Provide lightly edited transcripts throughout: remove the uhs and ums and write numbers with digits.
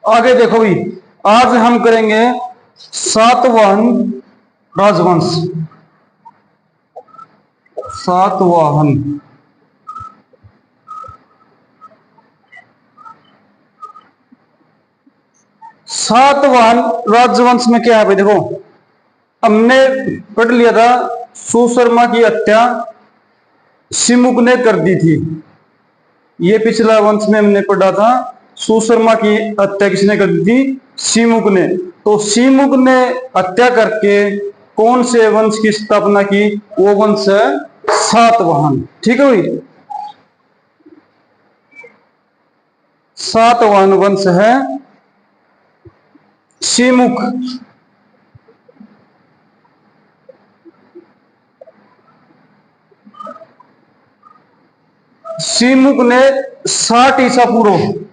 आगे देखो भी, आज हम करेंगे सातवाहन राजवंश। सातवाहन सातवाहन राजवंश में क्या है भाई? देखो, हमने पढ़ लिया था सुशर्मा की हत्या सिमुक ने कर दी थी। ये पिछला वंश में हमने पढ़ा था, सुशर्मा की हत्या किसने कर दी थी? सिमुक ने। तो सिमुक ने हत्या करके कौन से वंश की स्थापना की? वो वंश है सातवाहन। ठीक है भाई, सातवाहन वंश है सिमुक। सिमुक ने 60 ईसा पूर्व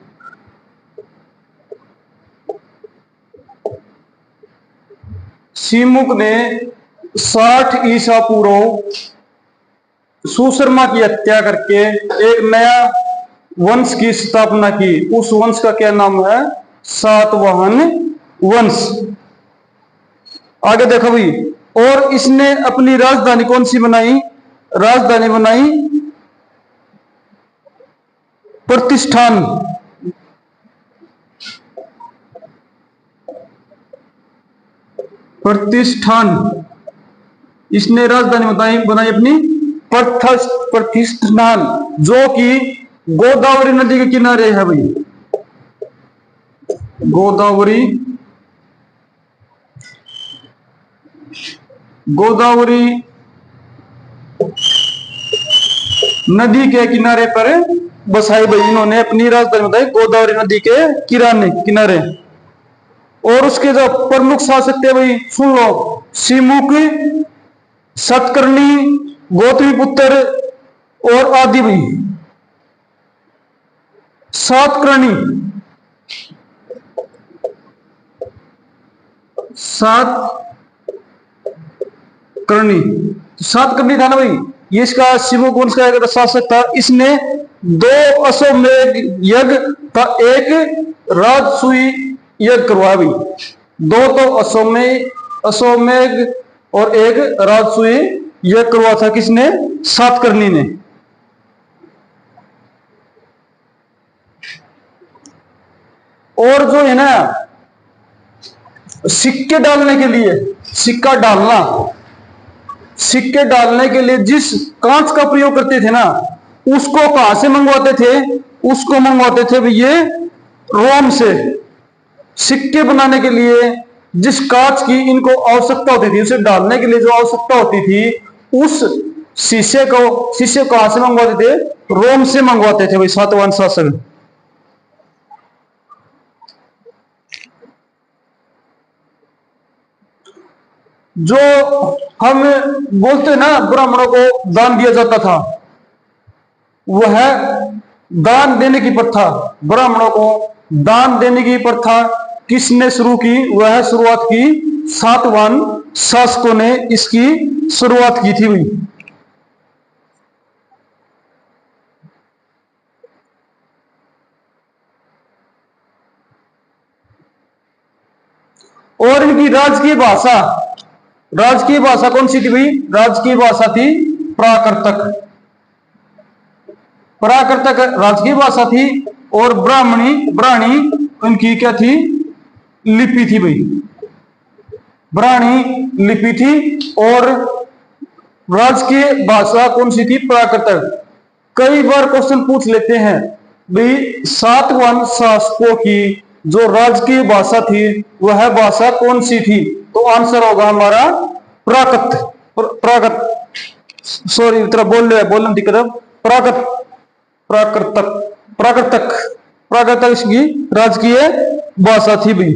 सिमुक ने 60 ईसा पूर्व सुशर्मा की हत्या करके एक नया वंश की स्थापना की। उस वंश का क्या नाम है? सातवाहन वंश। आगे देखो भाई, और इसने अपनी राजधानी कौन सी बनाई? राजधानी बनाई प्रतिष्ठान। प्रतिष्ठान इसने राजधानी बनाई अपनी प्रतिष्ठान, जो कि गोदावरी नदी के किनारे है भाई। गोदावरी नदी के किनारे पर बसाई भाई। इन्होंने अपनी राजधानी बताई गोदावरी नदी के किनारे। और उसके जो प्रमुख शासक थे भाई, सुन लो, सिमुक, सतकर्णी, गौतमी पुत्र और आदि भाई। सातकर्णी सातकर्णी था ना भाई, ये इसका सिमुक वंश का शासक था। इसने 2 अश्वमेध यज्ञ का एक राजसूय यज्ञ करवाया भाई। 2 तो अश्वमेध और एक राजसूय यज्ञ करवा था। किसने? सातकर्णी ने। और जो है ना, सिक्के डालने के लिए, सिक्के डालने के लिए जिस कांच का प्रयोग करते थे ना, उसको कहां से मंगवाते थे? उसको मंगवाते थे भाई ये रोम से। सिक्के बनाने के लिए जिस कांच की इनको आवश्यकता होती थी, उसे डालने के लिए जो आवश्यकता होती थी, उस शीशे कहां से मंगवाते थे? रोम से मंगवाते थे भाई सातवाहन शासक। जो हम बोलते ना ब्राह्मणों को दान दिया जाता था, वह दान देने की प्रथा, ब्राह्मणों को दान देने की प्रथा किसने शुरू की? वह शुरुआत की सातवाहन शासकों ने इसकी शुरुआत की थी भाई। और इनकी राजकीय भाषा कौन सी थी भाई? राजकीय भाषा थी प्राकृतक राजकीय भाषा थी। और ब्राह्मणी उनकी क्या थी? लिपि थी भाई। ब्राह्मणी लिपि थी। और राजकीय भाषा कौन सी थी? प्राकृतक। कई बार क्वेश्चन पूछ लेते हैं भाई, सातवाहन शासकों की जो राजकीय भाषा थी वह भाषा कौन सी थी? तो आंसर होगा हमारा बोलने दिक्कत है। प्राकृतक इसकी राजकीय भाषा थी भाई।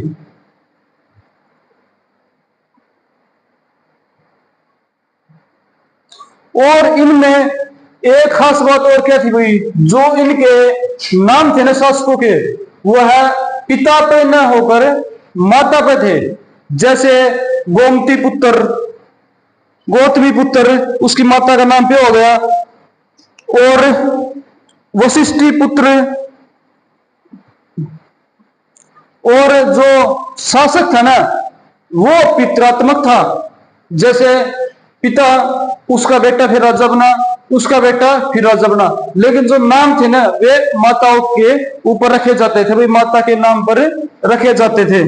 और इनमें एक खास बात और क्या थी भाई? जो इनके नाम थे ना शासकों के, वह पिता पे न होकर माता पे थे। जैसे गौतमी पुत्र उसकी माता का नाम पे हो गया। और वशिष्ठी पुत्र और जो शासक था ना वो पितरात्मक था। जैसे पिता, उसका बेटा फिर राजा बना, उसका बेटा फिर राजा बना, लेकिन जो नाम थे ना वे माताओं के ऊपर रखे जाते थे, भाई माता के नाम पर रखे जाते थे।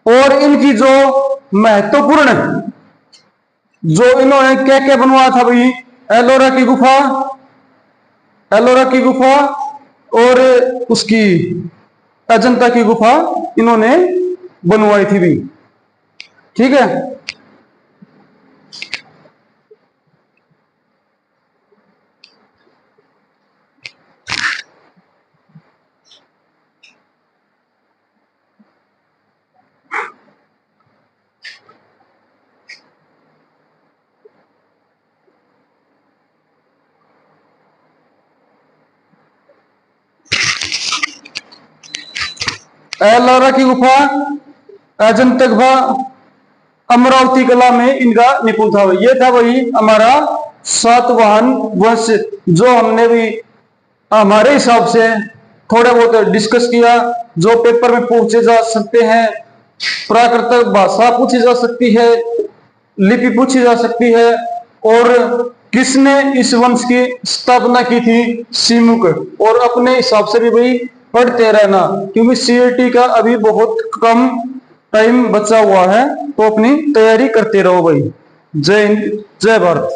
और इनकी जो महत्वपूर्ण, जो इन्होंने क्या क्या बनवाया था भाई, एलोरा की गुफा, एलोरा की गुफा और उसकी अजंता की गुफा इन्होंने बनवाई थी भी। ठीक है। एलोरा की गुफा, अजंता गुफा, अमरावती कला में इनका निपुण था। ये था वही हमारा सातवाहन वंश, जो हमने भी हमारे हिसाब से थोड़ा बहुत डिस्कस किया, जो पेपर में पूछे जा सकते हैं। प्राकृतिक भाषा पूछी जा सकती है, लिपि पूछी जा सकती है, और किसने इस वंश की स्थापना की थी, सीमुक। और अपने हिसाब से भी भाई पढ़ते रहना, क्योंकि सीईटी का अभी बहुत कम टाइम बचा हुआ है, तो अपनी तैयारी करते रहो भाई। जय हिंद, जय भारत।